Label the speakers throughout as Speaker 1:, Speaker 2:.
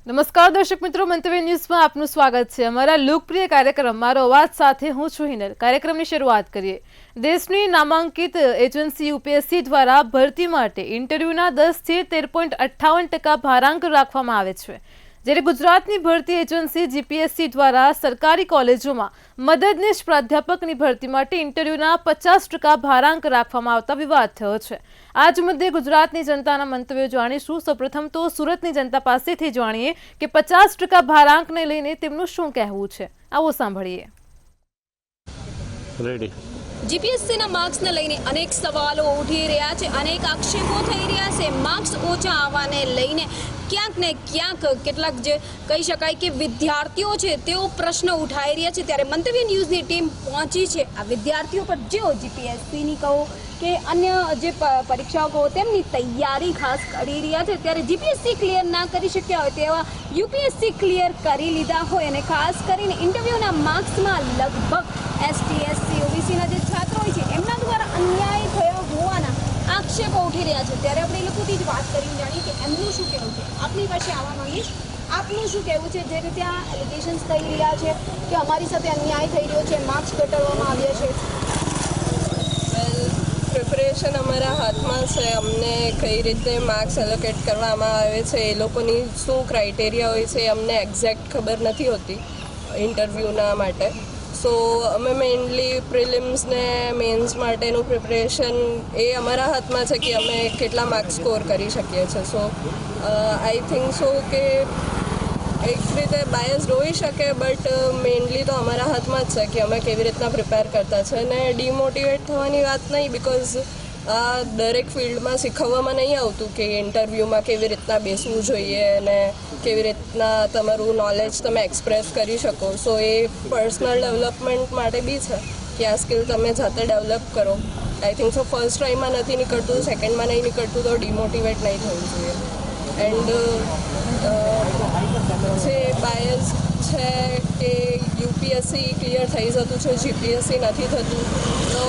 Speaker 1: નમસ્કાર દર્શક મિત્રો, મંતવ્ય ન્યૂઝમાં આપનું સ્વાગત છે। અમારા લોકપ્રિય કાર્યક્રમ મારો અવાજ સાથે હું છું હિનલ। કાર્યક્રમની શરૂઆત કરીએ। દેશની નામાંકિત એજન્સી યુપીએસસી દ્વારા ભરતી માટે ઇન્ટરવ્યુના 10 થી 13.58% ભારાંક રાખવામાં આવે છે, જ્યારે ગુજરાતની ભરતી એજન્સી જીપીએસસી દ્વારા સરકારી કોલેજોમાં મદદનીશ પ્રાધ્યાપકની ભરતી માટે ઇન્ટરવ્યુના 50% ભારાંક રાખવામાં આવતા વિવાદ થયો છે। આ જ મુદ્દે ગુજરાતની જનતાના મંતવ્યો જાણીશું। સૌપ્રથમ તો સુરતની જનતા પાસેથી જાણીએ કે 50% ભારાંકને લઈને તેમનું શું કહેવું છે। આવો સાંભળીએ।
Speaker 2: રેડી।
Speaker 3: જીપીએસસીના માર્ક્સને લઈને અનેક સવાલો ઉઠી રહ્યા છે, અનેક આક્ષેપો થઈ રહ્યા છે। માર્ક્સ ઓછા આવવાને લઈને ક્યાંક ને ક્યાંક કેટલાક જે કહી શકાય કે વિદ્યાર્થીઓ છે તેઓ પ્રશ્ન ઉઠાવી રહ્યા છે, ત્યારે મંતવ્ય ન્યૂઝની ટીમ પહોંચી છે આ વિદ્યાર્થીઓ પર, જેઓ જીપીએસસીની કહો કે અન્ય જે પરીક્ષાઓ કહો તેમની તૈયારી ખાસ કરી રહ્યા છે। ત્યારે જીપીએસસી ક્લિયર ના કરી શક્યા હોય તેવા યુપીએસસી ક્લિયર કરી લીધા હોય, અને ખાસ કરીને ઇન્ટરવ્યૂના માર્ક્સમાં લગભગ એસટી એસસી ઓબીસીના જે છાત્રો હોય છે એમના દ્વારા અન્યાય થયો હોવાના આક્ષેપો ઉઠી રહ્યા છે। ત્યારે આપણે એ લોકોથી જ વાત કરીને જાણીએ કે એમનું શું કહેવું છે। આપની પાસે આવવા માંગીશ, આપનું શું કહેવું છે? જે રીતે આ એલિગેશન્સ થઈ રહ્યા છે કે અમારી સાથે અન્યાય થઈ રહ્યો છે, માર્ક્સ ઘટાડવામાં આવ્યા છે।
Speaker 4: પ્રિપરેશન અમારા હાથમાં છે, અમને કઈ રીતે માર્ક્સ એલોકેટ કરવામાં આવે છે, એ લોકોની શું ક્રાઇટેરિયા હોય છે અમને એક્ઝેક્ટ ખબર નથી હોતી ઇન્ટરવ્યૂના માટે। સો અમે મેઇનલી પ્રિલિમ્સ ને મેન્સ માટેનું પ્રિપરેશન એ અમારા હાથમાં છે કે અમે કેટલા માર્ક્સ સ્કોર કરી શકીએ છીએ। સો આઈ થિંક સો કે એક રીતે બાયસ હોઈ શકે, બટ મેઇનલી તો અમારા હાથમાં જ છે કે અમે કેવી રીતના પ્રિપેર કરતા છે। અને ડિમોટિવેટ થવાની વાત નહીં, બિકોઝ આ દરેક ફિલ્ડમાં શીખવવામાં નહીં આવતું કે ઇન્ટરવ્યૂમાં કેવી રીતના બેસવું જોઈએ અને કેવી રીતના તમારું નોલેજ તમે એક્સપ્રેસ કરી શકો। સો એ પર્સનલ ડેવલપમેન્ટ માટે બી છે કે આ સ્કિલ તમે જાતે ડેવલપ કરો। આઈ થિંક સો ફર્સ્ટ ટ્રાયમાં નથી નીકળતું, સેકન્ડમાં નહીં નીકળતું તો ડિમોટિવેટ નહીં થવું જોઈએ। એન્ડ જે બાયસ છે કે યુપીએસસી ક્લિયર થઈ જતું છે, જીપીએસસી નથી થતું, તો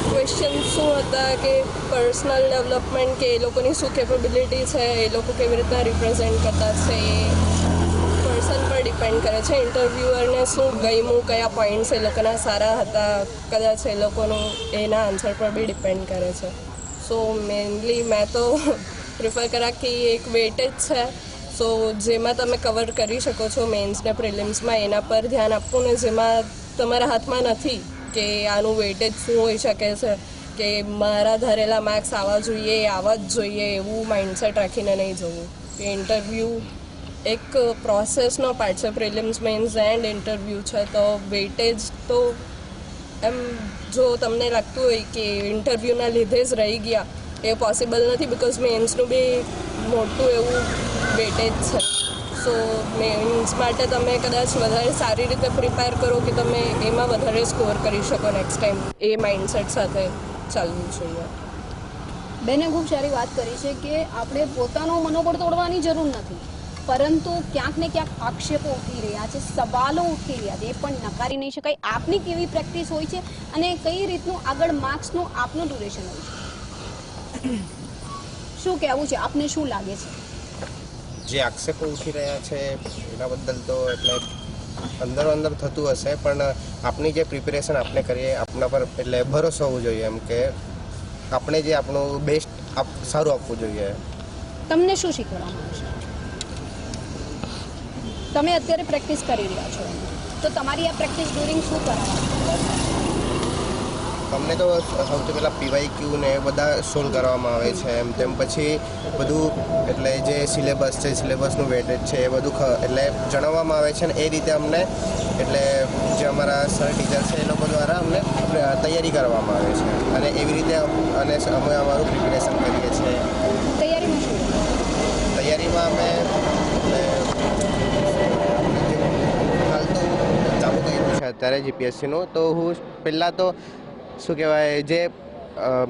Speaker 4: ક્વેશ્ચન શું હતા કે પર્સનલ ડેવલપમેન્ટ, કે એ લોકોની શું કેપેબિલિટી છે, એ લોકો કેવી રીતના રિપ્રેઝેન્ટ કરતા છે, એ પર્સન પર ડિપેન્ડ કરે છે। ઇન્ટરવ્યુઅરને શું ગમ્યું, કયા પોઈન્ટ્સ એ લોકોના સારા હતા, કદાચ એ લોકોનું એના આન્સર પર બી ડિપેન્ડ કરે છે। સો મેઇનલી મેં તો પ્રિફર કર્યા કે એક વેટેજ છે, સો જેમાં તમે કવર કરી શકો છો મેન્સને પ્રિલિમ્સમાં, એના પર ધ્યાન આપવું, ને જેમાં તમારા હાથમાં નથી કે આનું વેટેજ શું હોઈ શકે છે, કે મારા ધારેલા માર્ક્સ આવવા જોઈએ, આવવા જ જોઈએ, એવું માઇન્ડસેટ રાખીને નહીં જવું। કે ઇન્ટરવ્યૂ એક પ્રોસેસનો પાર્ટ છે, પ્રિલિમ્સ મેન્સ એન્ડ ઇન્ટરવ્યૂ છે, તો વેટેજ તો એમ જો તમને લાગતું હોય કે ઇન્ટરવ્યૂના લીધે જ રહી ગયા, એ પોસિબલ નથી, બિકોઝ મેન્સનું બી મોટું એવું વેટેજ છે। સો મેન્સ માટે તમે કદાચ વધારે સારી રીતે પ્રિપેર કરો કે તમે એમાં વધારે સ્કોર કરી શકો નેક્સ્ટ ટાઈમ, એ માઇન્ડસેટ સાથે ચાલવું જોઈએ।
Speaker 3: બેને ખૂબ સારી વાત કરી છે કે આપણે પોતાનું મનોબળ તોડવાની જરૂર નથી, પરંતુ ક્યાંક ને ક્યાંક આક્ષેપો ઉઠી રહ્યા છે, સવાલો ઉઠી રહ્યા છે, એ પણ નકારી નહીં શકાય। આપની કેવી પ્રેક્ટિસ હોય છે અને કઈ રીતનું આગળ માર્ક્સનું આપનું ડ્યુરેશન હોય છે, શું કહેવું છે? આપને શું લાગે છે?
Speaker 5: જે આક્ષેપો ઉઠી રહ્યા છે એના બદલ તો એટલે અંદરો અંદર થતું હશે, પણ આપણી જે પ્રિપેરેશન આપણે કરીએ આપણા પર એટલે ભરોસો હોવો જોઈએ, એમ કે આપણે જે આપણું બેસ્ટ સારું આપવું જોઈએ।
Speaker 3: તમને શું શીખવવામાં આવશે? તમે અત્યારે પ્રેક્ટિસ કરી રહ્યા છો, તો તમારી આ પ્રેક્ટિસ ડ્યુરિંગ શું કરાવવામાં?
Speaker 5: તમને તો સૌથી પહેલાં પીવાયક્યુ ને એ બધા સોલ્વ કરવામાં આવે છે, એમ તેમ પછી બધું એટલે જે સિલેબસ છે, સિલેબસનું વેટેજ છે, એ બધું એટલે જણાવવામાં આવે છે, ને એ રીતે અમને એટલે જે અમારા સર ટીચર છે એ લોકો દ્વારા અમને તૈયારી કરવામાં આવે છે, અને એવી રીતે અને અમે અમારું પ્રિપેરેશન કરીએ છીએ।
Speaker 3: તૈયારીમાં શું?
Speaker 5: તૈયારીમાં અમે એટલે હાલ તો ચાલુ કર્યું છે અત્યારે જીપીએસસીનું, તો હું પહેલાં તો શું કહેવાય જે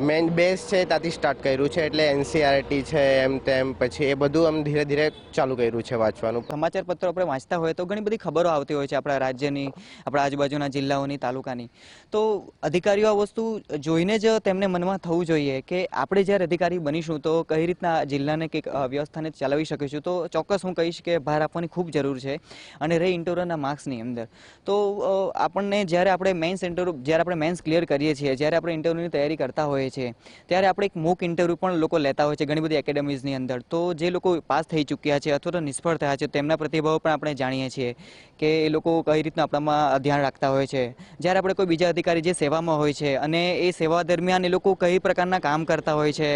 Speaker 5: મેઇન બેઝ છે ત્યાંથી સ્ટાર્ટ કર્યું છે, એટલે NCERT છે એમ તેમ, પછી એ બધું આમ ધીરે ધીરે ચાલુ કર્યું છે વાંચવાનું.
Speaker 2: સમાચાર પત્રો આપણે વાંચતા હોય તો ઘણી બધી ખબરો આવતી હોય છે આપણા રાજ્યની, આપણા આજુબાજુના જિલ્લાઓની, તાલુકાની. તો અધિકારીઓ આ વસ્તુ જોઈને જ તેમને મનમાં થવું જોઈએ કે આપણે જ્યારે અધિકારી બનીશું તો કઈ રીતના જિલ્લાને કે વ્યવસ્થાને ચલાવી શકીશું. તો ચોક્કસ હું કહીશ કે ભાર આપવાની ખૂબ જરૂર છે. અને રહી ઇન્ટરવ્યુના માર્ક્સની અંદર તો આપણને જ્યારે આપણે મેન્સ ક્લિયર કરીએ છીએ, જ્યારે આપણે ઇન્ટરવ્યુની તૈયારી કરતા હોઈએ છીએ, ત્યારે આપણે એક મોક ઇન્ટરવ્યૂ પણ લોકો લેતા હોય છે ઘણી બધી એકેડેમીઝની અંદર. તો જે લોકો પાસ થઈ ચૂક્યા છે અથવા તો નિષ્ફળ થયા છે તેમના પ્રતિભાવો પણ આપણે જાણીએ છીએ કે એ લોકો કઈ રીતના આપણામાં ધ્યાન રાખતા હોય છે. જ્યારે આપણે કોઈ બીજા અધિકારી જે સેવામાં હોય છે અને એ સેવા દરમિયાન એ લોકો કઈ પ્રકારના કામ કરતા હોય છે,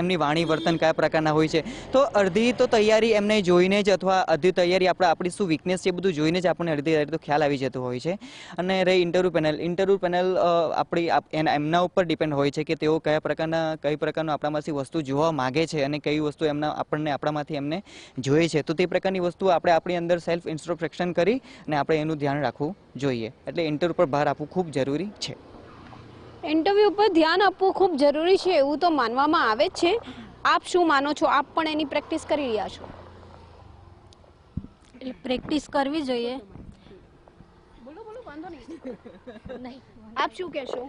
Speaker 2: એમની વાણી વર્તન કયા પ્રકારના હોય છે, તો અડધી તો તૈયારી એમને જોઈને જ અથવા અડધી તૈયારી આપણી શું વીકનેસ છે એ બધું જોઈને જ આપણને અડધી તૈયારી તો ખ્યાલ આવી જતો હોય છે. અને રહી ઇન્ટરવ્યૂ પેનલ એમના ઉપર ડિપેન્ડ હોય છે કે તેઓ કઈ પ્રકારનું આપણામાંથી વસ્તુ જોવા માગે છે અને કઈ વસ્તુ આપણામાંથી એમને જોઈએ છે. તો તે પ્રકારની વસ્તુ આપણે આપણી અંદર સેલ્ફ ઇન્ટ્રોસ્પેક્શન કરી અને આપણે એનું ધ્યાન રાખવું જોઈએ. એટલે ઇન્ટરવ્યૂ પર ભાર આપવું ખૂબ જરૂરી છે.
Speaker 3: ઇન્ટરવ્યૂ પર ધ્યાન આપવું ખૂબ જરૂરી છે એવું તો માનવામાં આવે જ છે. આપ શું માનો છો? આપ પણ એની પ્રેક્ટિસ કરી રહ્યા છો?
Speaker 6: એટલે પ્રેક્ટિસ કરવી જોઈએ.
Speaker 3: આપ શું કહેશો?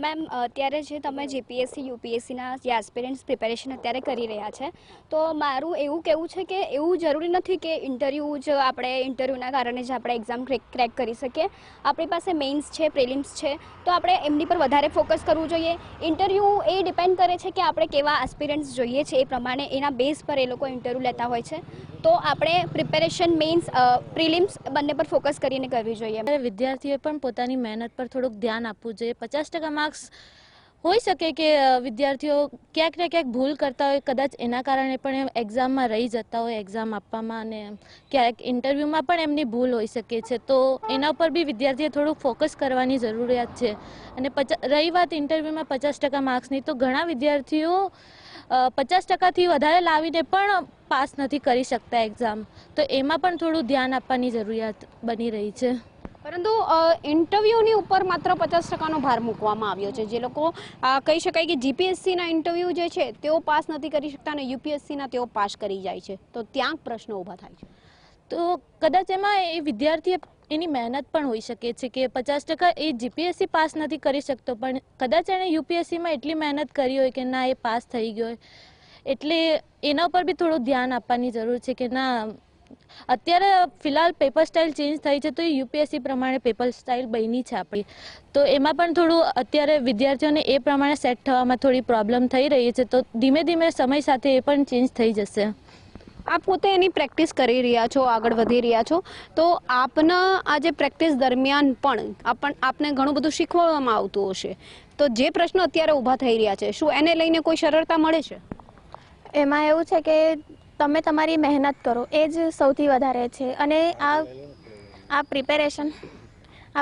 Speaker 7: મેમ અત્યારે જે તમે જીપીએસસી યુપીએસસીના જે એસ્પિરન્ટ્સ પ્રિપેરેશન અત્યારે કરી રહ્યા છે, તો મારું એવું કહેવું છે કે એવું જરૂરી નથી કે ઇન્ટરવ્યૂના કારણે જ આપણે એક્ઝામ ક્રેક કરી શકીએ. આપણી પાસે મેઇન્સ છે, પ્રિલિમ્સ છે, તો આપણે એમની પર વધારે ફોકસ કરવું જોઈએ. ઇન્ટરવ્યૂ એ ડિપેન્ડ કરે છે કે આપણે કેવા એસ્પિરન્ટ્સ જોઈએ છે, એ પ્રમાણે એના બેઝ પર એ લોકો ઇન્ટરવ્યૂ લેતા હોય છે. તો આપણે પ્રિપેરેશન મેઇન્સ પ્રિલિમ્સ બંને પર ફોકસ કરીને કરવી જોઈએ.
Speaker 6: વિદ્યાર્થીઓએ પણ પોતાની મહેનત પર થોડુંક ધ્યાન આપવું જોઈએ. 50% માર્ક્સ હોઈ શકે કે વિદ્યાર્થીઓ ક્યાંક ને ક્યાંક ભૂલ કરતા હોય, કદાચ એના કારણે પણ એક્ઝામમાં રહી જતા હોય એક્ઝામ આપવામાં, અને ક્યાંક ઇન્ટરવ્યૂમાં પણ એમની ભૂલ હોઈ શકે છે. તો એના ઉપર બી વિદ્યાર્થીએ થોડુંક ફોકસ કરવાની જરૂરિયાત છે. અને રહી વાત ઇન્ટરવ્યૂમાં 50% માર્ક્સની, તો ઘણા વિદ્યાર્થીઓ 50%થી વધારે લાવીને પણ પાસ નથી કરી શકતા એક્ઝામ. તો એમાં પણ થોડું ધ્યાન આપવાની જરૂરિયાત બની રહી છે.
Speaker 3: પરંતુ ઇન્ટરવ્યૂની ઉપર માત્ર 50%નો ભાર મૂકવામાં આવ્યો છે. જે લોકો કહી શકાય કે જીપીએસસીના ઇન્ટરવ્યૂ જે છે તેઓ પાસ નથી કરી શકતા અને યુપીએસસીના તેઓ પાસ કરી જાય છે, તો ત્યાં પ્રશ્નો ઊભા થાય છે.
Speaker 6: તો કદાચ એમાં એ વિદ્યાર્થીએ એની મહેનત પણ હોઈ શકે છે કે 50% એ જીપીએસસી પાસ નથી કરી શકતો, પણ કદાચ એણે યુપીએસસીમાં એટલી મહેનત કરી હોય કે ના એ પાસ થઈ ગયો હોય. એટલે એના ઉપર બી થોડું ધ્યાન આપવાની જરૂર છે કે ના, અત્યારે ફિલહાલ પેપર સ્ટાઇલ ચેન્જ થઈ છે, તો એ યુપીએસસી પ્રમાણે પેપર સ્ટાઇલ બની છે આપણી. તો એમાં પણ થોડું અત્યારે વિદ્યાર્થીઓને એ પ્રમાણે સેટ થવામાં થોડી પ્રોબ્લેમ થઈ રહી છે. તો ધીમે ધીમે સમય સાથે એ પણ ચેન્જ થઈ જશે.
Speaker 3: આપ પોતે એની પ્રેક્ટિસ કરી રહ્યા છો, આગળ વધી રહ્યા છો, તો આપના આ જે પ્રેક્ટિસ દરમિયાન પણ આપને ઘણું બધું શીખવવામાં આવતું હશે. તો જે પ્રશ્નો અત્યારે ઊભા થઈ રહ્યા છે, શું એને લઈને કોઈ સરળતા મળે છે?
Speaker 7: એમાં એવું છે કે તમે તમારી મહેનત કરો, એ જ સૌથી વધારે છે. અને આ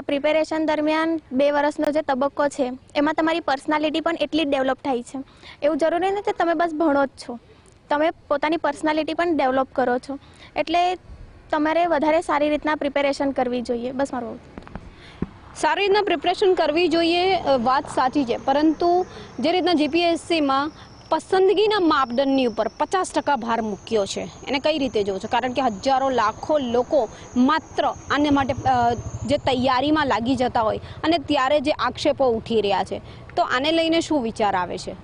Speaker 7: પ્રિપેરેશન દરમિયાન 2 વર્ષનો જે તબક્કો છે એમાં તમારી પર્સનાલિટી પણ એટલી જ ડેવલપ થાય છે. એવું જરૂરી નથી તમે બસ ભણો જ છો, તમે પોતાની પર્સનાલિટી પણ ડેવલપ કરો છો. એટલે તમારે વધારે સારી રીતના પ્રિપેરેશન કરવી જોઈએ. બસ મારું
Speaker 3: સારી રીતના પ્રિપરેશન કરવી જોઈએ, વાત સાચી છે. પરંતુ જે રીતના જીપીએસસીમાં પસંદગીના માપદંડની ઉપર 50% ભાર મૂક્યો છે, એને કઈ રીતે જોવો છો? કારણ કે હજારો લાખો લોકો માત્ર આને માટે જે તૈયારીમાં લાગી જતા હોય અને ત્યારે જે આક્ષેપો ઉઠી રહ્યા છે, તો આને લઈને શું વિચાર આવે છે?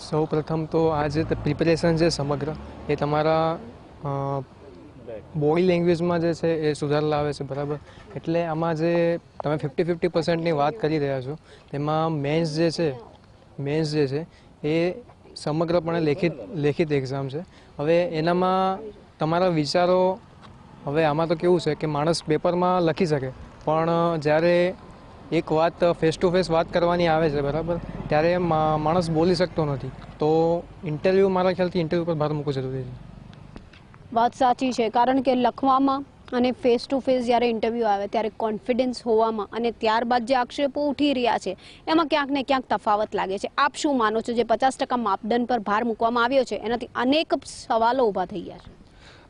Speaker 8: સૌ પ્રથમ તો આ જે પ્રિપેરેશન છે સમગ્ર, એ તમારા બોડી લેંગ્વેજમાં જે છે એ સુધાર લાવે છે, બરાબર. એટલે આમાં જે તમે 50-50%ની વાત કરી રહ્યા છો, તેમાં મેન્સ જે છે એ સમગ્રપણે લેખિત એક્ઝામ છે. હવે એનામાં તમારા વિચારો, હવે આમાં તો કેવું છે કે માણસ પેપરમાં લખી શકે, પણ જ્યારે એક વાત ફેસ ટુ ફેસ વાત કરવાની આવે છે, બરાબર, ત્યારે માણસ બોલી શકતો નથી. તો ઇન્ટરવ્યૂ, મારા ખ્યાલથી ઇન્ટરવ્યૂ પર ભાર મૂકવો જરૂરી છે.
Speaker 3: વાત સાચી છે, કારણ કે લખવામાં અને ફેસ ટુ ફેસ જ્યારે ઇન્ટરવ્યૂ આવે ત્યારે કોન્ફિડન્સ હોવામાં અને ત્યારબાદ જે આક્ષેપો ઉઠી રહ્યા છે એમાં ક્યાંક ને ક્યાંક તફાવત લાગે છે. આપ શું માનો છો? જે 50% માપદંડ પર ભાર મૂકવામાં આવ્યો છે એનાથી અનેક સવાલો ઊભા થઈ ગયા છે.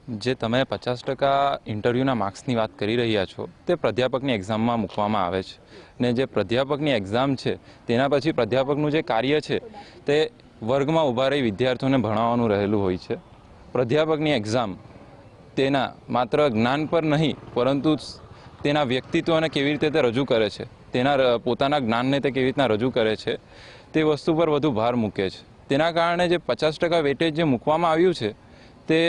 Speaker 9: જે તમે 50% ઇન્ટરવ્યૂના માર્ક્સની વાત કરી રહ્યા છો તે પ્રાધ્યાપકની એક્ઝામમાં મૂકવામાં આવે છે ને જે પ્રાધ્યાપકની એક્ઝામ છે તેના પછી પ્રાધ્યાપકનું જે કાર્ય છે તે વર્ગમાં ઊભા રહી વિદ્યાર્થીઓને ભણાવવાનું રહેલું હોય છે. પ્રાધ્યાપકની એક્ઝામ તેના માત્ર જ્ઞાન પર નહીં પરંતુ તેના વ્યક્તિત્વને કેવી રીતે તે રજૂ કરે છે, તેના પોતાના જ્ઞાનને તે કેવી રીતના રજૂ કરે છે તે વસ્તુ પર વધુ ભાર મૂકે છે. તેના કારણે જે 50% વેટેજ જે મૂકવામાં આવ્યું છે તે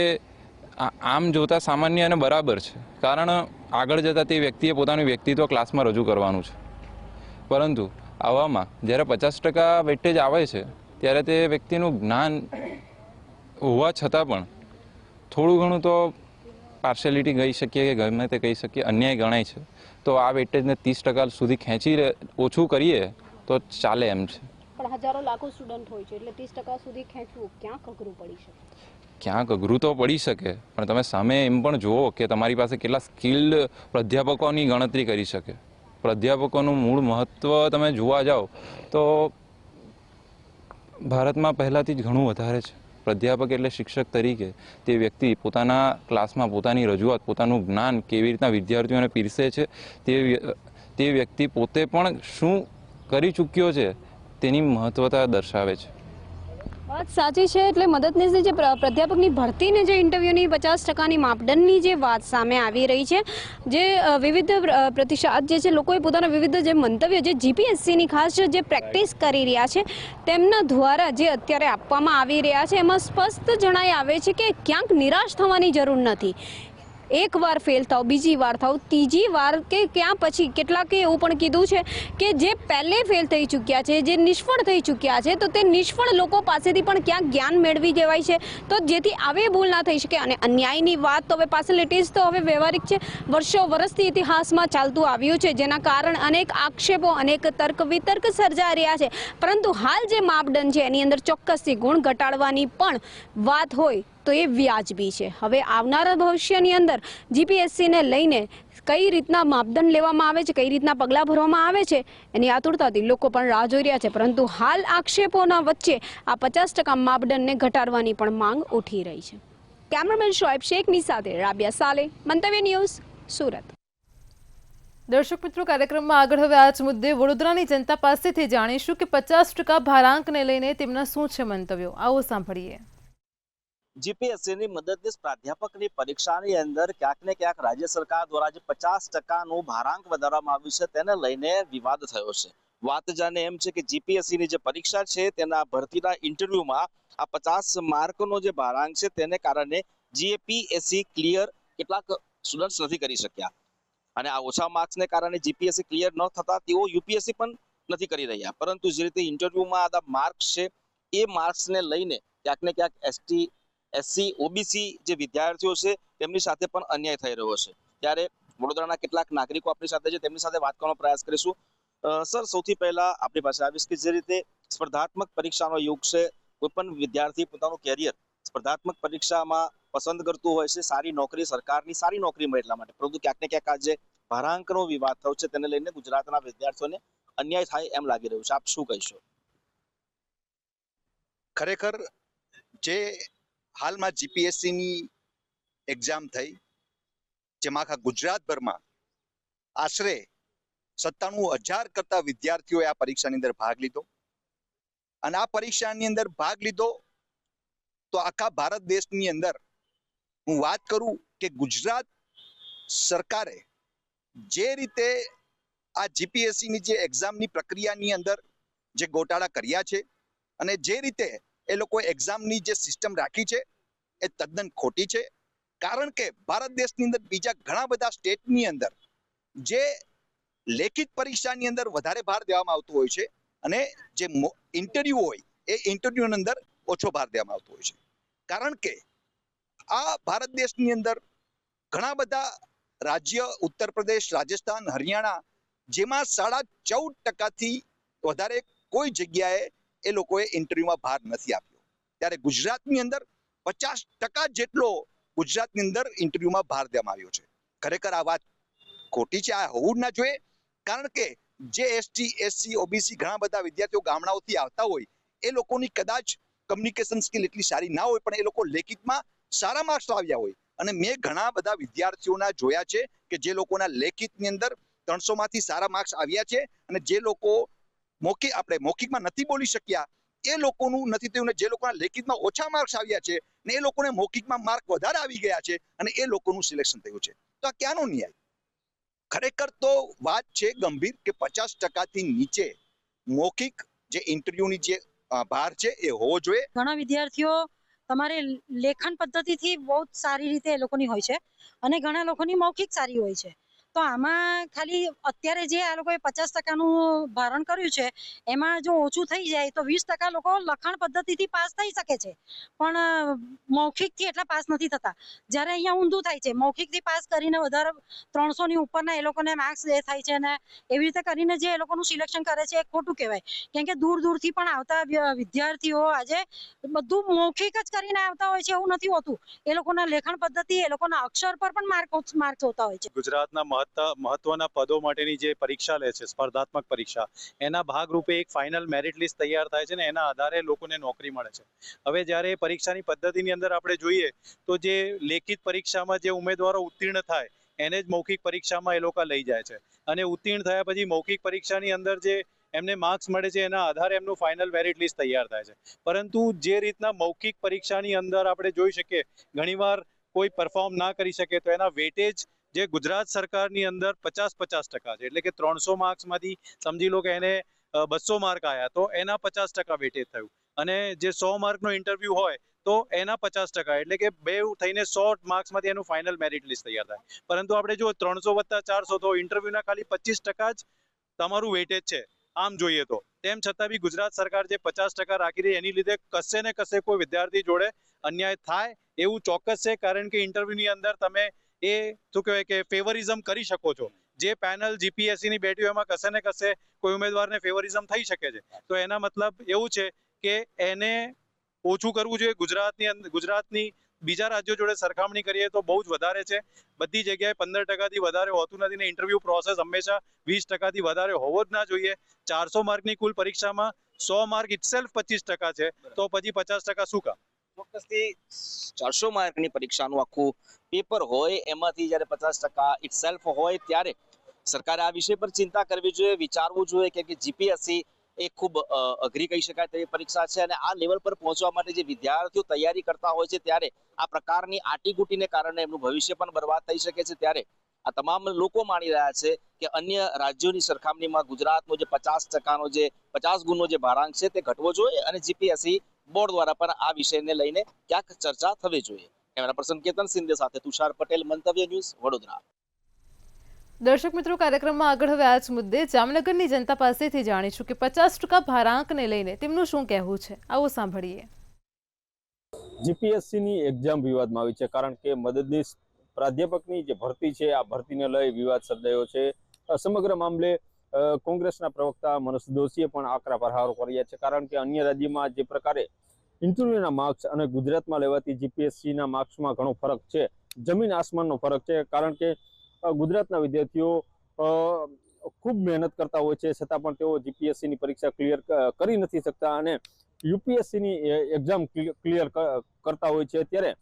Speaker 9: આમ જોતા સામાન્ય અને બરાબર છે, કારણ આગળ જતાં તે વ્યક્તિએ પોતાનું વ્યક્તિત્વ ક્લાસમાં રજૂ કરવાનું છે. પરંતુ આવામાં જ્યારે 50% વેટેજ આવે છે ત્યારે તે વ્યક્તિનું જ્ઞાન હોવા છતાં પણ થોડું ઘણું તો પાર્શિયાલિટી કહી શકીએ કે ગમે તે કહી શકીએ અન્યાય ગણાય છે. તો આ વેટેજને 30% સુધી ખેંચી ઓછું કરીએ તો ચાલે એમ છે.
Speaker 3: પણ હજારો લાખો સ્ટુડન્ટ હોય છે એટલે 30% સુધી ખેંચવું ક્યાંક અઘરું પડી શકે.
Speaker 9: ક્યાંક અઘરું તો પડી શકે, પણ તમે સામે એમ પણ જુઓ કે તમારી પાસે કેટલા સ્કિલ્ડ પ્રાધ્યાપકોની ગણતરી કરી શકે. પ્રાધ્યાપકોનું મૂળ મહત્ત્વ તમે જોવા જાઓ તો ભારતમાં પહેલાંથી જ ઘણું વધારે છે. પ્રાધ્યાપક એટલે શિક્ષક તરીકે તે વ્યક્તિ પોતાના ક્લાસમાં પોતાની રજૂઆત, પોતાનું જ્ઞાન કેવી રીતના વિદ્યાર્થીઓને પીરસે છે તે વ્યક્તિ પોતે પણ શું કરી ચૂક્યો છે તેની મહત્વતા દર્શાવે છે.
Speaker 3: વાત સાચી છે. એટલે મદદનીશની જે પ્રાધ્યાપકની ભરતીને જે ઇન્ટરવ્યૂની 50%ની માપદંડની જે વાત સામે આવી રહી છે, જે વિવિધ પ્રતિસાદ જે છે લોકોએ પોતાના વિવિધ જે મંતવ્ય જે જીપીએસસીની ખાસ જે પ્રેક્ટિસ કરી રહ્યા છે તેમના દ્વારા જે અત્યારે આપવામાં આવી રહ્યા છે એમાં સ્પષ્ટ જણાઈ આવે છે કે ક્યાંક નિરાશ થવાની જરૂર નથી. એક વાર ફેલ થાવ, બીજી વાર થાવ, ત્રીજી વાર કે ક્યાં પછી કેટલાકે એવું પણ કીધું છે કે જે પહેલે ફેલ થઈ ચૂક્યા છે, જે નિષ્ફળ થઈ ચૂક્યા છે, તો તે નિષ્ફળ લોકો પાસેથી પણ ક્યાંક જ્ઞાન મેળવી જવાય છે તો જેથી આવી ભૂલ ના થઈ શકે. અને અન્યાયની વાત તો હવે પાર્શિયાલિટીઝ તો હવે વ્યવહારિક છે, વર્ષો વર્ષથી ઇતિહાસમાં ચાલતું આવ્યું છે, જેના કારણે અનેક આક્ષેપો, અનેક તર્ક વિતર્ક સર્જાઈ રહ્યા છે. પરંતુ હાલ જે માપદંડ છે એની અંદર ચોક્કસથી ગુણ ઘટાડવાની પણ વાત હોય તો એ વ્યાજબી છે. હવે આવનારા ભવિષ્યની અંદર જીપીએસસીને લઈને કઈ રીતના માપદંડ લેવામાં આવે છે, કઈ રીતના પગલાં ભરવામાં આવે છે એની આતુરતાથી લોકો પણ રાહ જોઈ રહ્યા છે. પરંતુ હાલ આક્ષેપોના વચ્ચે આ 50% માપદંડને ઘટાડવાની પણ માંગ ઉઠી રહી છે. કેમેરામેન શોએબ શેખની સાથે રાબિયા સાલે, મંતવ્ય ન્યૂઝ, સુરત.
Speaker 1: દર્શક મિત્રો, કાર્યક્રમમાં આગળ હવે આ જ મુદ્દે વડોદરાની જનતા પાસેથી જાણીશું કે 50% ભારાંકને લઈને તેમના શું છે મંતવ્યો. આવો સાંભળીએ.
Speaker 10: જીપીએસસીની મદદનીશ પ્રાધ્યાપકની પરીક્ષાની અંદર ક્યાંક ને ક્યાંક રાજ્ય સરકાર દ્વારા જે 50%નું ભારાંક વધારવામાં આવ્યું છે તેને લઈને વિવાદ થયો છે. વાત જાણે એમ છે કે જીપીએસસીની જે પરીક્ષા છે તેના ભરતીના ઇન્ટરવ્યુમાં આ 50 માર્કનો જે ભારાંક છે તેને કારણે જીપીએસસી ક્લિયર કેટલાક સ્ટુડન્ટ્સ નથી કરી શક્યા અને આ ઓછા માર્ક્સને કારણે જીપીએસસી ક્લિયર ન થતા તેઓ યુપીએસસી પણ નથી કરી રહ્યા. પરંતુ જે રીતે ઇન્ટરવ્યુમાં આ માર્ક્સ છે એ માર્ક્સને લઈને ક્યાંક ને ક્યાંક એસટી, એસસી, ઓબીસી જે વિદ્યાર્થીઓ છે તેમની સાથે પણ અન્યાય થઈ રહ્યો છે. ત્યારે વડોદરાના કેટલાક નાગરિકો આપણી સાથે છે, તેમની સાથે વાત કરવાનો પ્રયાસ કરીશું. સર, સૌથી પહેલા આપણી પાસે આવીશ કે જે રીતે સ્પર્ધાત્મક પરીક્ષાનો યુગ છે, કોઈ પણ વિદ્યાર્થી પોતાનું કેરિયર સ્પર્ધાત્મક પરીક્ષામાં પસંદ કરતું હોય છે, સારી નોકરી, સરકારની સારી નોકરી મળે એટલા માટે. પરંતુ ક્યાંક ને ક્યાંક આજે ભારાંકનો વિવાદ થયો છે તેને લઈને ગુજરાતના વિદ્યાર્થીઓને અન્યાય થાય એમ લાગી રહ્યું છે. આપ શું કહેશો?
Speaker 11: ખરેખર જે હાલમાં જીપીએસસીની એક્ઝામ થઈ જેમાં આખા ગુજરાતભરમાં આશરે 97,000 કરતા વિદ્યાર્થીઓએ આ પરીક્ષાની અંદર ભાગ લીધો અને આ પરીક્ષાની અંદર ભાગ લીધો તો આખા ભારત દેશની અંદર હું વાત કરું કે ગુજરાત સરકારે જે રીતે આ જીપીએસસીની જે એક્ઝામની પ્રક્રિયાની અંદર જે ગોટાળા કર્યા છે અને જે રીતે એ લોકો એક્ઝામની જે સિસ્ટમ રાખી છે એ તદ્દન ખોટી છે. કારણ કે ભારત દેશની અંદર બીજા ઘણા બધા સ્ટેટની અંદર જે લેખિત પરીક્ષાની અંદર વધારે ભાર દેવામાં આવતો હોય છે અને જે ઇન્ટરવ્યુ હોય એ ઇન્ટરવ્યુની અંદર ઓછો ભાર દેવામાં આવતો હોય છે. કારણ કે આ ભારત દેશની અંદર ઘણા બધા રાજ્ય, ઉત્તર પ્રદેશ, રાજસ્થાન, હરિયાણા, જેમાં 14.5%થી વધારે કોઈ જગ્યાએ એ લોકોએ ઇન્ટરવ્યુમાં ભાર નથી આપ્યો. ત્યારે ગુજરાતની અંદર 50% જેટલો ગુજરાતની અંદર ઇન્ટરવ્યુમાં ભાર દેવામાં આવ્યો છે. ખરેખર આ વાત ખોટી છે, આ હોવું ના જોઈએ. કારણ કે જે એસટી, એસસી, ઓબીસી ઘણા બધા વિદ્યાર્થીઓ ગામડાઓથી આવતા હોય એ લોકોની કદાચ કમ્યુનિકેશન સ્કિલ એટલી સારી ના હોય પણ એ લોકો લેખિતમાં સારા માર્ક્સ આવ્યા હોય, અને મેં ઘણા બધા વિદ્યાર્થીઓના જોયા છે કે જે લોકોના લેખિતની અંદર 300 માંથી સારા માર્ક્સ આવ્યા છે, અને જે લોકો મૌખિકમાં નથી બોલી શક્યા એ લોકોનું નથી થયું, ને જે લોકોના લેખિતમાં ઓછા માર્ક્સ આવ્યા છે ને એ લોકોને મૌખિકમાં માર્ક વધારે આવી ગયા છે અને એ લોકોનું સિલેક્શન થયું છે. તો આ ક્યાંનો ન્યાય? ખરેખર તો વાત છે ગંભીર કે 50% નીચે મૌખિક જે ઇન્ટરવ્યુની જે ભાર છે એ હોવો જોઈએ.
Speaker 12: ઘણા વિદ્યાર્થીઓ તમારે લેખન પદ્ધતિથી બહુ સારી રીતે એ લોકોની હોય છે અને ઘણા લોકોની મૌખિક સારી હોય છે. તો આમાં ખાલી અત્યારે જે આ લોકોએ 50%નું ભારણ કર્યું છે એમાં જો ઓછું થઈ જાય તો 20% લોકો લખાણ પદ્ધતિથી પાસ થઈ શકે છે, પણ મૌખિકથી એટલા પાસ નથી થતા. જ્યારે અહીંયા ઊંધું થાય છે, મૌખિકથી પાસ કરીને વધારે 300 ની ઉપરના એ લોકોને માર્ક્સ એ થાય છે, અને એવી રીતે કરીને જે એ લોકોનું સિલેક્શન કરે છે એ ખોટું કહેવાય. કેમ કે દૂર દૂરથી પણ આવતા વિદ્યાર્થીઓ આજે બધું મૌખિક જ કરીને આવતા હોય છે, એવું નથી હોતું. એ લોકોના લેખન પદ્ધતિ, એ લોકોના અક્ષર પર પણ માર્ક્સ હોતા હોય છે.
Speaker 13: ગુજરાતના મહત્વના પદો માટેની જે પરીક્ષા લે છે, સ્પર્ધાત્મક પરીક્ષા, એના ભાગરૂપે એક ફાઇનલ મેરિટ લિસ્ટ તૈયાર થાય છે ને એના આધારે લોકોને નોકરી મળે છે. હવે જ્યારે પરીક્ષાની પદ્ધતિની અંદર આપણે જોઈએ તો જે લેખિત પરીક્ષામાં જે ઉમેદવારો ઉત્તીર્ણ થાય એને જ મૌખિક પરીક્ષામાં એ લોકો લઈ જાય છે, અને ઉત્તીર્ણ થયા પછી મૌખિક પરીક્ષાની અંદર જે એમને માર્ક્સ મળે છે એના આધારે એમનું ફાઇનલ મેરિટ લિસ્ટ તૈયાર થાય છે. પરંતુ જે રીતના મૌખિક પરીક્ષાની અંદર આપણે જોઈ શકીએ ઘણીવાર કોઈ પરફોર્મ ના કરી શકે તો એના વેટેજ જે ગુજરાત સરકારની અંદર 50-50% છે, એટલે કે 300 માર્ક્સમાંથી સમજી લો કે એને 200 માર્ક આવ્યા તો એના 50% વેટેજ થયું, અને જે 100 માર્કનો ઇન્ટરવ્યુ હોય તો એના 50%, એટલે કે બે થઈને 100 માર્ક્સમાંથી એનું ફાઇનલ મેરિટ લિસ્ટ તૈયાર થાય. પરંતુ આપણે જો 300 + 400 તો ઇન્ટરવ્યુના ખાલી 25% જ તમારું વેટેજ છે આમ જોઈએ તો. તેમ છતાં બી ગુજરાત સરકાર જે 50% રાખી રહી એની લીધે કશે ને કશે કોઈ વિદ્યાર્થી જોડે અન્યાય થાય એવું ચોક્કસ છે, કારણ કે ઇન્ટરવ્યુની અંદર તમે એ શું કહેવાય કે ફેવરિઝમ કરી શકો છો. જે પેનલ જીપીએસસીની બેઠી એમાં કશે ને કશે કોઈ ઉમેદવારને ફેવરિઝમ થઈ શકે છે, તો એના મતલબ એવું છે કે એને ઓછું કરવું જોઈએ. ગુજરાતની બીજા રાજ્યો જોડે સરખામણી કરીએ તો બહુ જ વધારે છે. બધી જગ્યાએ 15%થી વધારે હોતું નથી, ને ઇન્ટરવ્યુ પ્રોસેસ હંમેશા 20%થી વધારે હોવો જ ના જોઈએ. 400 માર્કની કુલ પરીક્ષામાં 100 માર્ક ઇટસેલ્ફ 25% છે, તો પછી 50% શું કામ?
Speaker 10: ચોક્કસથી 400 માર્કની પરીક્ષાનું આખું પેપર હોય એમાંથી જ્યારે 50% ઇટસેલ્ફ હોય ત્યારે સરકારે આ વિષય પર ચિંતા કરવી જોઈએ, વિચારવું જોઈએ કે જીપીએસસી એ ખૂબ અઘરી કહી શકાય તેવી પરીક્ષા છે, અને આ લેવલ પર પહોંચવા માટે જે વિદ્યાર્થીઓ તૈયારી કરતા હોય છે ત્યારે આ પ્રકારની આટીગુટીને કારણે એમનું ભવિષ્ય પણ બરબાદ થઈ શકે છે. ત્યારે આ તમામ લોકો માની રહ્યા છે કે અન્ય રાજ્યોની સરખામણીમાં ગુજરાતનો જે 50%નો જે 50 ગુણનો જે ભારાંક છે તે ઘટવો જોઈએ, અને જીપીએસસી બોર્ડ દ્વારા પણ આ વિષયને લઈને ક્યાંક ચર્ચા થવી જોઈએ. કેમેરા પર્સન કેતન સિંધે સાથે તુષાર પટેલ, મંતવ્ય ન્યૂઝ, વડોદરા.
Speaker 1: દર્શક મિત્રો, કાર્યક્રમમાં આગળ હવે આ જ મુદ્દે જામનગરની જનતા પાસેથી જાણીશું કે 50% ભારાંકને લઈને તેમનું શું કહેવું છે. આવો સાંભળીએ.
Speaker 14: જીપીએસસીની એક્ઝામ વિવાદમાં આવી છે, કારણ કે મદદનીશ પ્રાધ્યાપકની જે ભરતી છે આ ભરતીને લઈ વિવાદ સર્જાયો છે. સમગ્ર મામલે કોંગ્રેસના પ્રવક્તા મનોજ દોશીએ પણ આકરા પ્રહારો કર્યા છે, કારણ કે અન્ય રાજ્યમાં જે પ્રકારે ઇન્ટરવ્યુના માર્ક્સ અને ગુજરાતમાં લેવાતી જીપીએસસીના માર્ક્સમાં ઘણો ફરક છે, જમીન આસમાનનો ફરક છે. કારણ કે ગુજરાતના વિદ્યાર્થીઓ ખૂબ મહેનત કરતા હોય છે, છતાં પણ તેઓ જીપીએસસીની પરીક્ષા ક્લિયર કરી નથી શકતા, અને યુપીએસસીની એક્ઝામ ક્લિયર કરતા હોય છે. ત્યારે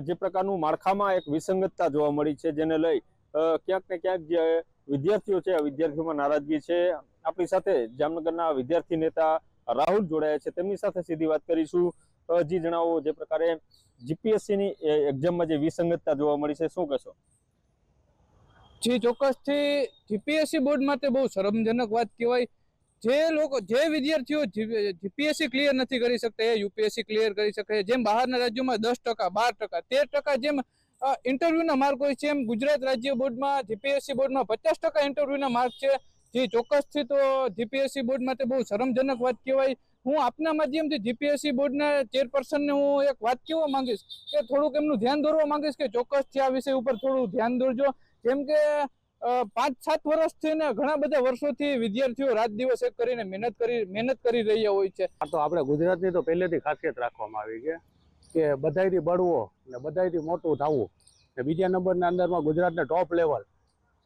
Speaker 14: જે પ્રકારનું માળખામાં એક વિસંગતતા જોવા મળી છે, જેને લઈ ક્યાંક ને ક્યાંક જે વિદ્યાર્થીઓ છે આ વિદ્યાર્થીઓમાં નારાજગી છે. આપણી સાથે જામનગરના વિદ્યાર્થી નેતા રાહુલ જોડાયા છે, તેમની સાથે સીધી વાત કરીશું. જી જણાવો, જે પ્રકારે જીપીએસસીની એક્ઝામમાં જે વિસંગતતા જોવા મળી છે, શું કહેશો?
Speaker 15: જી ચોક્કસથી જીપીએસસી બોર્ડ માટે બહુ શરમજનક વાત કહેવાય. જે વિદ્યાર્થીઓ જીપીએસસી ક્લિયર નથી કરી શકતા એ યુપીએસસી ક્લિયર કરી શકે. જેમ બહારના રાજ્યોમાં 10%, 12%, 13% જેમ ઇન્ટરવ્યુના માર્ક હોય છે, એમ ગુજરાત રાજ્ય બોર્ડમાં જીપીએસસી બોર્ડમાં 50% ઇન્ટરવ્યુના માર્ક છે. જે ચોક્કસથી તો જીપીએસસી બોર્ડ માટે બહુ શરમજનક વાત કહેવાય. હું આપના માધ્યમથી જીપીએસસી બોર્ડના ચેરપર્સનને હું એક વાત કહેવા માંગીશ કે થોડુંક એમનું ધ્યાન દોરવા માંગીશ કે ચોક્કસથી આ વિષય ઉપર થોડું ધ્યાન દોરજો. કેમ કે 5-7 વર્ષથી ને ઘણા બધા વર્ષોથી વિદ્યાર્થીઓ રાત દિવસ એક કરીને મહેનત કરી રહ્યા હોય છે.
Speaker 16: આ તો આપણે ગુજરાતની તો પહેલેથી ખાસિયત રાખવામાં આવી છે કે બધાયથી બળવો ને બધાયથી મોટું થવું, ને બીજા નંબરના અંદરમાં ગુજરાતને ટોપ લેવલ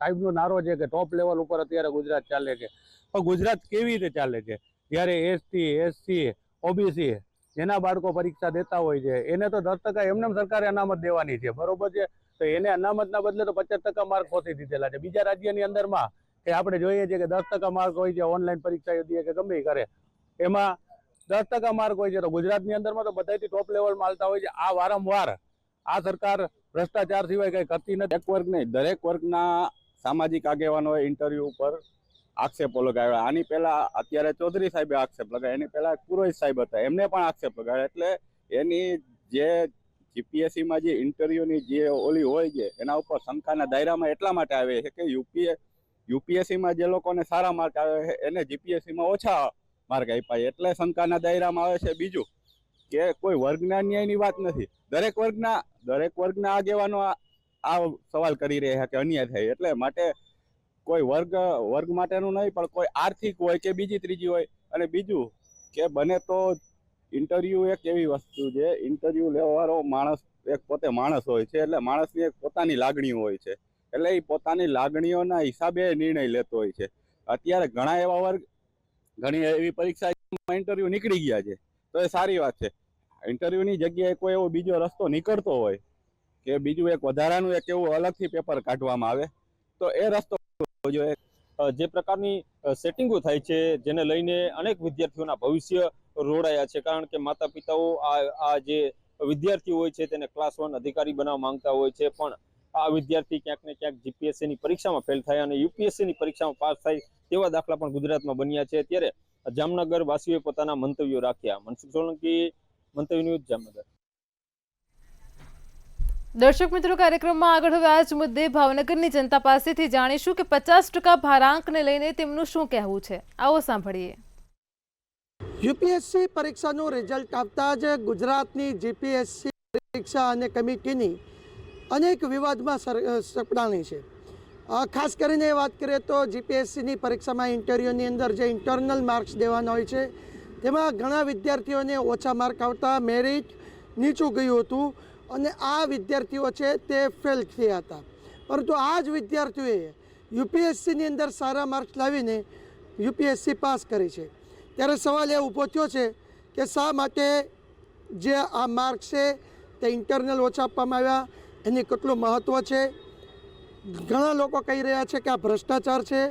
Speaker 16: સાહેબનો નારો છે કે ટોપ લેવલ ઉપર અત્યારે ગુજરાત ચાલે છે. પણ ગુજરાત કેવી રીતે ચાલે છે? જ્યારે એસટી, એસસી, ઓબીસી જેના બાળકો પરીક્ષા દેતા હોય છે એને તો 10% એમને સરકારે અનામત દેવાની છે, બરોબર છે. તો એને અનામતના બદલે તો 50% માર્ક ખોટી દીધેલા છે. બીજા રાજ્યની અંદરમાં કે આપણે જોઈએ છીએ કે 10% માર્ક હોય છે, ઓનલાઈન પરીક્ષા દે કે ગમે કરે એમાં 10% માર્ક હોય છે. તો ગુજરાતની અંદરમાં તો બધાથી ટોપ લેવલમાં હાલતા હોય છે. આ વારંવાર આ સરકાર ભ્રષ્ટાચાર સિવાય કંઈ કરતી નથી.
Speaker 14: એક વર્ગ નહીં, દરેક વર્ગના સામાજિક આગેવાનોએ ઇન્ટરવ્યુ ઉપર આક્ષેપો લગાવ્યા. આની પહેલા અત્યારે ચૌધરી સાહેબે આક્ષેપ લગાવ્યા, એની પહેલા પુરોહિત સાહેબ હતા, એમને પણ આક્ષેપ લગાવ્યા. એટલે એની જે જીપીએસસીમાં જે ઇન્ટરવ્યુની જે ઓલી હોય છે એના ઉપર શંકાના દાયરામાં એટલા માટે આવે છે કે યુપીએસસીમાં જે લોકોને સારા માર્ક આવે છે એને જીપીએસસીમાં ઓછા માર્ક આપ્યા, એટલે શંકાના દાયરામાં આવે છે. બીજું કે કોઈ વર્ગના ન્યાયની વાત નથી, દરેક વર્ગના આગેવાનો આ સવાલ કરી રહ્યા છે કે અન્યાય થાય. એટલે માટે કોઈ વર્ગ માટેનું નહીં, પણ કોઈ આર્થિક હોય કે બીજી ત્રીજી હોય. અને બીજું કે બને તો ઇન્ટરવ્યુ એક એવી વસ્તુ છે, ઇન્ટરવ્યુ લેવાવાળો માણસ એક પોતે માણસ હોય છે, એટલે માણસની એક પોતાની લાગણીઓ હોય છે, એટલે એ પોતાની લાગણીઓના હિસાબે નિર્ણય લેતો હોય છે. અત્યારે ઘણા એવા વર્ગ ઘણી એવી પરીક્ષામાં ઇન્ટરવ્યુ નીકળી ગયા છે, તો એ સારી વાત છે. ઇન્ટરવ્યુની જગ્યાએ કોઈ એવો બીજો રસ્તો નીકળતો હોય કે બીજું એક વધારાનું એક એવું અલગથી પેપર કાઢવામાં આવે તો એ રસ્તો જોઈએ.
Speaker 17: જે પ્રકારની સેટિંગો થાય છે જેને લઈને અનેક વિદ્યાર્થીઓના ભવિષ્ય રોડાયા છે, કારણ કે માતા પિતાઓ આ જે વિદ્યાર્થીઓ હોય છે તેને ક્લાસ 1 અધિકારી બનાવવા માંગતા હોય છે, પણ આ વિદ્યાર્થી ક્યાંક ને ક્યાંક જીપીએસસીની પરીક્ષામાં ફેલ થાય અને યુપીએસસીની પરીક્ષામાં પાસ થાય તેવા દાખલા પણ ગુજરાતમાં બન્યા છે. ત્યારે જામનગર વાસીઓએ પોતાના મંતવ્યો રાખ્યા. મનસુખ સોલંકી, મંતવ્ય ન્યૂઝ, જામનગર.
Speaker 1: દર્શક મિત્રો, કાર્યક્રમમાં આગળ હવે આ જ મુદ્દે ભાવનગરની જનતા પાસેથી જાણીશું કે 50% ભારાંકને લઈને તેમનું શું કહેવું છે. આવો સાંભળીએ.
Speaker 18: યુપીએસસી પરીક્ષાનું રિઝલ્ટ આવતા જ ગુજરાતની જીપીએસસી પરીક્ષા અને કમિટીની અનેક વિવાદમાં સપડાણી છે. ખાસ કરીને વાત કરીએ તો જીપીએસસીની પરીક્ષામાં ઇન્ટરવ્યુની અંદર જે ઇન્ટરનલ માર્ક્સ દેવાના હોય છે તેમાં ઘણા વિદ્યાર્થીઓને ઓછા માર્ક આવતા મેરિટ નીચું ગયું હતું અને આ વિદ્યાર્થીઓ છે તે ફેલ થયા હતા. પરંતુ આ જ વિદ્યાર્થીઓએ યુપીએસસીની અંદર સારા માર્ક્સ લાવીને યુપીએસસી પાસ કરી છે. ત્યારે સવાલ એ ઊભો થયો છે કે શા માટે જે આ માર્ક છે તે ઇન્ટરનલ ઓછા આપવામાં આવ્યા, એની કેટલું મહત્ત્વ છે. ઘણા લોકો કહી રહ્યા છે કે આ ભ્રષ્ટાચાર છે,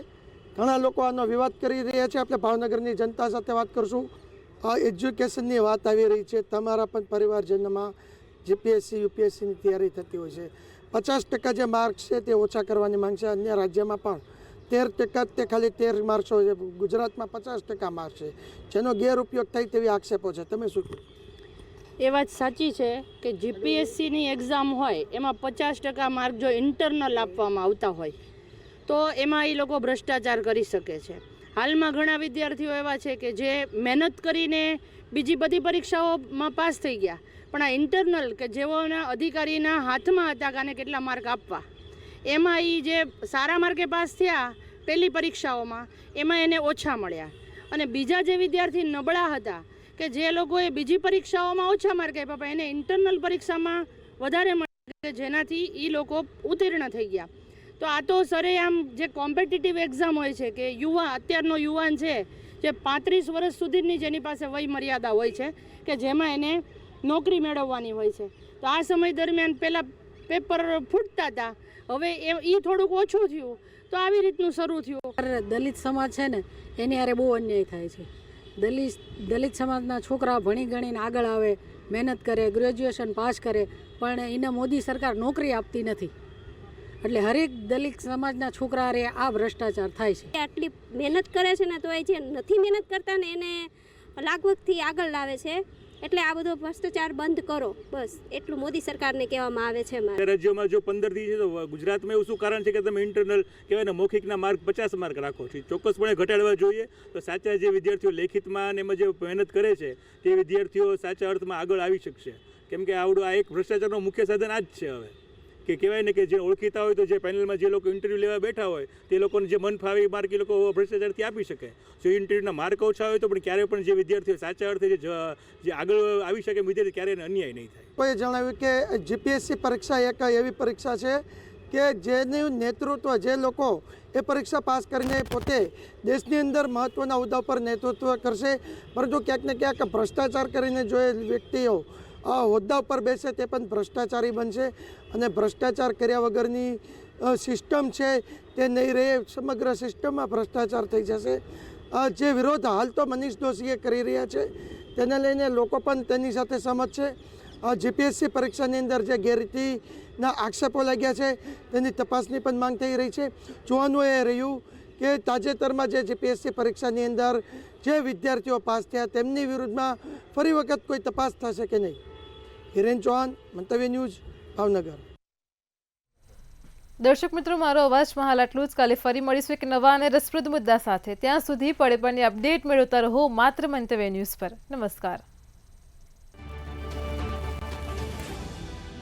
Speaker 18: ઘણા લોકો આનો વિવાદ કરી રહ્યા છે. આપણે ભાવનગરની જનતા સાથે વાત કરશું. આ એજ્યુકેશનની વાત આવી રહી છે, તમારા પણ પરિવારજનોમાં જીપીએસસી યુપીએસસીની તૈયારી થતી હોય છે. 50% જે માર્ક છે તે ઓછા કરવાની માંગ છે. અન્ય રાજ્યમાં પણ 13% તે ખાલી 13 માર્ક્સ હોય છે, ગુજરાતમાં 50% માર્ક છે, જેનો ગેરઉપયોગ થાય તેવી આક્ષેપો છે. તમે શું કહો?
Speaker 19: એ વાત સાચી છે કે જીપીએસસીની એક્ઝામ હોય એમાં 50% માર્ક જો ઇન્ટરનલ આપવામાં આવતા હોય તો એમાં એ લોકો ભ્રષ્ટાચાર કરી શકે છે. હાલમાં ઘણા વિદ્યાર્થીઓ એવા છે કે જે મહેનત કરીને બીજી બધી પરીક્ષાઓમાં પાસ થઈ ગયા, પણ આ ઇન્ટરનલ કે જેઓના અધિકારીના હાથમાં હતા કે આને કેટલા માર્ક આપવા, એમાં એ જે સારા માર્કે પાસ થયા પહેલી પરીક્ષાઓમાં એમાં એને ઓછા મળ્યા. અને બીજા જે વિદ્યાર્થી નબળા હતા કે જે લોકોએ બીજી પરીક્ષાઓમાં ઓછા માર્ક આપ્યા પણ એને ઇન્ટરનલ પરીક્ષામાં વધારે મળ્યા, જેનાથી એ લોકો ઉત્તીર્ણ થઈ ગયા. તો આ તો સરેઆમ જે કોમ્પિટિટિવ એક્ઝામ હોય છે કે અત્યારનો યુવાન છે જે 35 વર્ષ સુધીની જેની પાસે વય મર્યાદા હોય છે કે જેમાં એને નોકરી મેળવવાની હોય છે, તો આ સમય દરમિયાન પહેલાં પેપર ફૂટતા હતા, હવે એ થોડુંક ઓછું થયું તો આવી રીતનું શરૂ થયું.
Speaker 12: દલિત સમાજ છે ને એની હારે બહુ અન્યાય થાય છે. દલિત સમાજના છોકરા ભણી ગણીને આગળ આવે, મહેનત કરે, ગ્રેજ્યુએશન પાસ કરે, પણ એને મોદી સરકાર નોકરી આપતી નથી. એટલે હરેક દલિત સમાજના છોકરા રે આ ભ્રષ્ટાચાર થાય છે.
Speaker 20: આટલી મહેનત કરે છે ને તો એ જે નથી મહેનત કરતા ને એને લાગવગથી આગળ લાવે છે. એટલે આ બધો ભ્રષ્ટાચાર બંધ કરો, બસ એટલું મોદી સરકારને કહેવામાં આવે છે.
Speaker 21: રાજ્યોમાં જો 15 થી છે તો ગુજરાતમાં એવું શું કારણ છે કે તમે ઇન્ટરનલ કહેવાય ને મૌખિકના માર્ક 50 માર્ક રાખો છો? ચોક્કસપણે ઘટાડવા જોઈએ. તો સાચા જે વિદ્યાર્થીઓ લેખિતમાં અને એમાં જે મહેનત કરે છે તે વિદ્યાર્થીઓ સાચા અર્થમાં આગળ આવી શકશે. કેમ કે આ એક ભ્રષ્ટાચારનો મુખ્ય સાધન આ જ છે હવે, કે કહેવાય ને કે જે ઓળખીતા હોય તો જે પેનલમાં જે લોકો ઇન્ટરવ્યૂ લેવા બેઠા હોય તે લોકોને જે મન ફાવે એ માર્ક એ લોકો ભ્રષ્ટાચારથી આપી શકે. જો ઇન્ટરવ્યૂના માર્ક ઓછા હોય તો પણ ક્યારેય પણ જે વિદ્યાર્થીઓ સાચા અર્થે જે આગળ આવી શકે વિદ્યાર્થી ક્યારેય અન્યાય નહીં થાય.
Speaker 18: કોઈએ જણાવ્યું કે જીપીએસસી પરીક્ષા એક એવી પરીક્ષા છે કે જેનું નેતૃત્વ જે લોકો એ પરીક્ષા પાસ કરીને પોતે દેશની અંદર મહત્ત્વના હોદ્દા પર નેતૃત્વ કરશે, પરંતુ ક્યાંક ને ક્યાંક ભ્રષ્ટાચાર કરીને જો એ વ્યક્તિઓ હોદ્દા ઉપર બેસે તે પણ ભ્રષ્ટાચારી બનશે અને ભ્રષ્ટાચાર કર્યા વગરની સિસ્ટમ છે તે નહીં રહે, સમગ્ર સિસ્ટમમાં ભ્રષ્ટાચાર થઈ જશે. જે વિરોધ હાલ તો મનીષ દોશીએ કરી રહ્યા છે તેને લઈને લોકો પણ તેની સાથે સહમત છે. જીપીએસસી પરીક્ષાની અંદર જે ગેરરીતિના આક્ષેપો લાગ્યા છે તેની તપાસની પણ માંગ થઈ રહી છે. જોવાનું એ રહ્યું કે તાજેતરમાં જે જીપીએસસી પરીક્ષાની અંદર જે વિદ્યાર્થીઓ પાસ થયા તેમની વિરુદ્ધમાં ફરી વખત કોઈ તપાસ થશે કે નહીં. હિરેન ચૌહાણ, મંતવ્ય ન્યૂઝ, ભાવનગર.
Speaker 1: દર્શક મિત્રો, મારો અવાજમાં હાલ આટલું જ. કાલે ફરી મળીશું એક નવા અને રસપ્રદ મુદ્દા સાથે. ત્યાં સુધી પડે પડની અપડેટ મેળવતા રહો માત્ર મંતવ્ય ન્યૂઝ પર. નમસ્કાર.